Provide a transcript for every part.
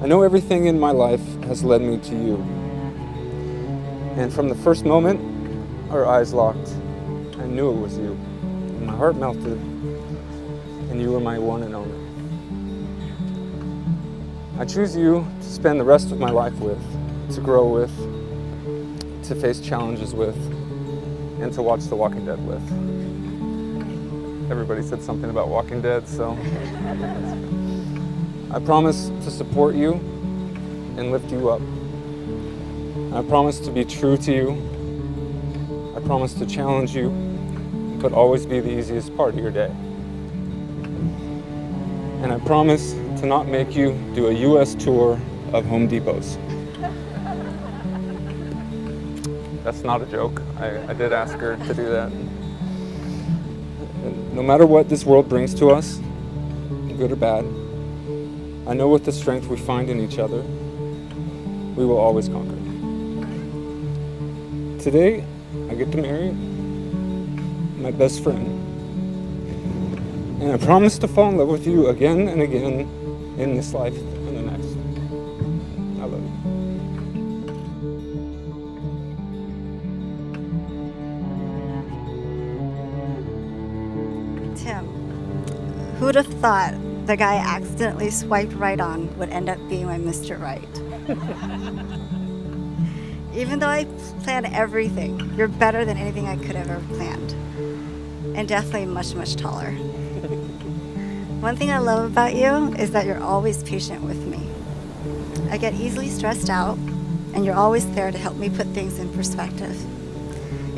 I know everything in my life has led me to you. And from the first moment our eyes locked, I knew it was you. And my heart melted, and you were my one and only. I choose you to spend the rest of my life with, to grow with, to face challenges with, and to watch The Walking Dead with. Everybody said something about Walking Dead, so I promise to support you and lift you up. I promise to be true to you. I promise to challenge you, but always be the easiest part of your day. And I promise to not make you do a US tour of Home Depots. That's not a joke. I did ask her to do that. And no matter what this world brings to us, good or bad, I know with the strength we find in each other, we will always conquer. Today, I get to marry my best friend. And I promise to fall in love with you again and again in this life and the next. I love you. Tim, who'd have thought the guy I accidentally swiped right on would end up being my Mr. Right? Even though I plan everything, you're better than anything I could have ever planned. And definitely much, much taller. One thing I love about you is that you're always patient with me. I get easily stressed out, and you're always there to help me put things in perspective.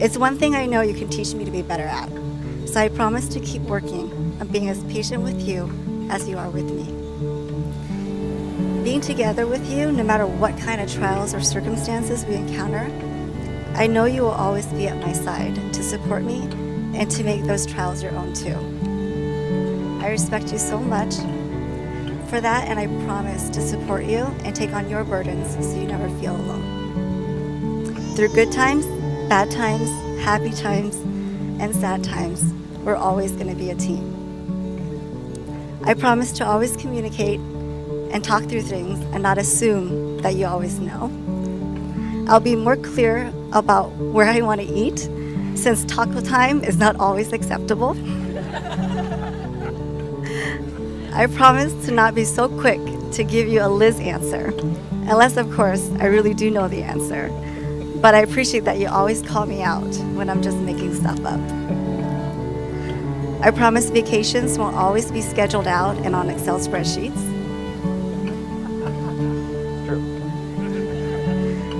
It's one thing I know you can teach me to be better at, so I promise to keep working on being as patient with you as you are with me. Being together with you, no matter what kind of trials or circumstances we encounter, I know you will always be at my side to support me and to make those trials your own too. I respect you so much for that, and I promise to support you and take on your burdens so you never feel alone. Through good times, bad times, happy times, and sad times, we're always going to be a team. I promise to always communicate and talk through things and not assume that you always know. I'll be more clear about where I want to eat, since taco time is not always acceptable. I promise to not be so quick to give you a Liz answer, unless, of course, I really do know the answer. But I appreciate that you always call me out when I'm just making stuff up. I promise vacations won't always be scheduled out and on Excel spreadsheets. True.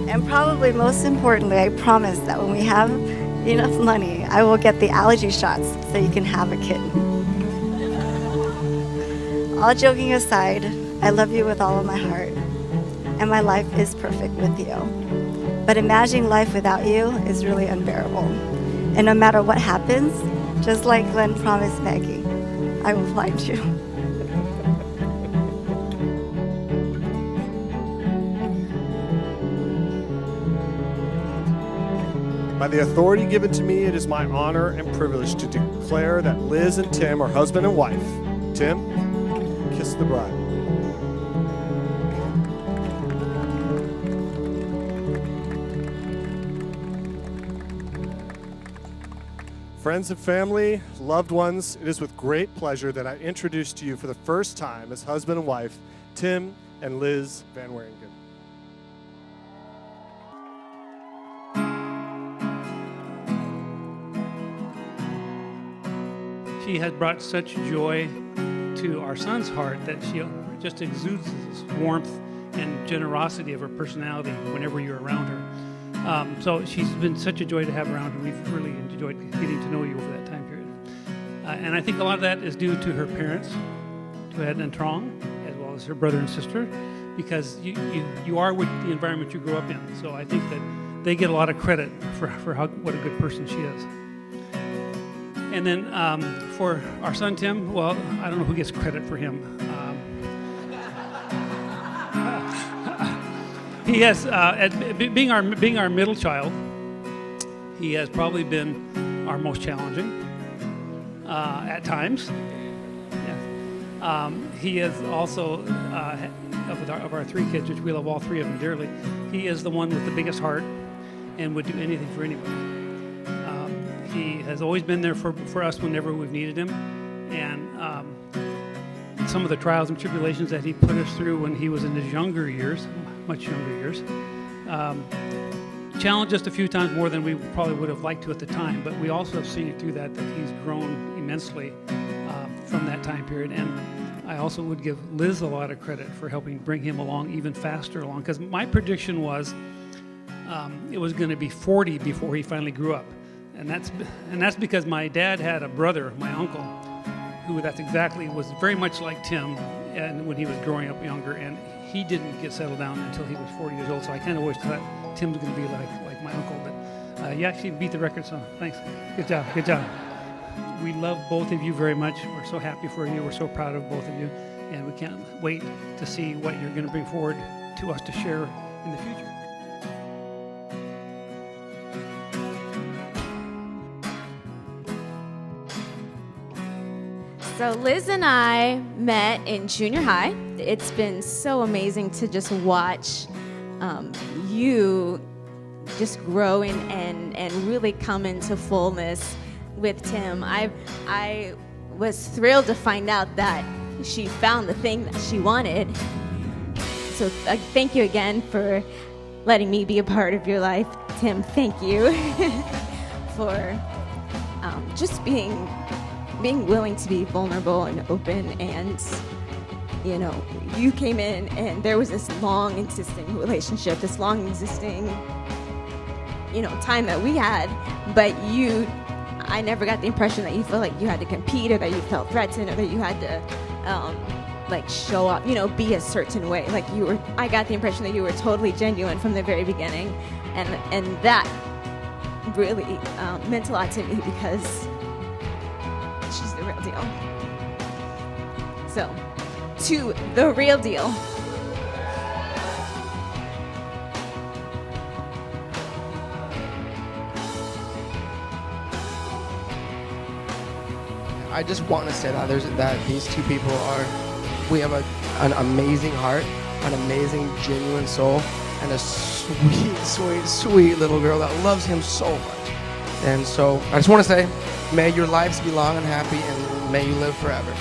And probably most importantly, I promise that when we have enough money, I will get the allergy shots so you can have a kitten. All joking aside, I love you with all of my heart, and my life is perfect with you. But imagining life without you is really unbearable. And no matter what happens, just like Glenn promised Maggie, I will find you. By the authority given to me, it is my honor and privilege to declare that Liz and Tim are husband and wife. Tim, kiss the bride. Friends and family, loved ones, it is with great pleasure that I introduce to you for the first time as husband and wife, Tim and Liz Van Waringen. She has brought such joy to our son's heart that she just exudes this warmth and generosity of her personality whenever you're around her. So she's been such a joy to have around, and we've really enjoyed getting to know you over that time period. And I think a lot of that is due to her parents, to Ed and Trong, as well as her brother and sister, because you are with the environment you grew up in. So I think that they get a lot of credit for what a good person she is. And then for our son Tim, well, I don't know who gets credit for him. He has, being our middle child, he has probably been our most challenging at times. Yeah. He has also of our three kids, which we love all three of them dearly, he is the one with the biggest heart and would do anything for anybody. He has always been there for us whenever we've needed him. And some of the trials and tribulations that he put us through when he was in his younger years, much younger years, challenged us a few times more than we probably would have liked to at the time. But we also have seen through that he's grown immensely from that time period. And I also would give Liz a lot of credit for helping bring him along even faster along, because my prediction was it was going to be 40 before he finally grew up. And that's because my dad had a brother, my uncle, who was very much like Tim, and when he was growing up younger, and he didn't get settled down until he was 40 years old. So I kind of always thought Tim was going to be like my uncle, but you actually beat the record. So thanks, good job. We love both of you very much. We're so happy for you. We're so proud of both of you, and we can't wait to see what you're going to bring forward to us to share in the future. So Liz and I met in junior high. It's been so amazing to just watch you just grow and really come into fullness with Tim. I was thrilled to find out that she found the thing that she wanted. So thank you again for letting me be a part of your life. Tim, thank you for just being willing to be vulnerable and open. And you came in and there was this long existing relationship, this long existing time that we had, but I never got the impression that you felt like you had to compete, or that you felt threatened, or that you had to show up, be a certain way. I got the impression that you were totally genuine from the very beginning, and that really meant a lot to me, because she's the real deal. So, to the real deal. I just want to say that these two people we have an amazing heart, an amazing, genuine soul, and a sweet, sweet, sweet little girl that loves him so much. And so I just want to say, may your lives be long and happy, and may you live forever.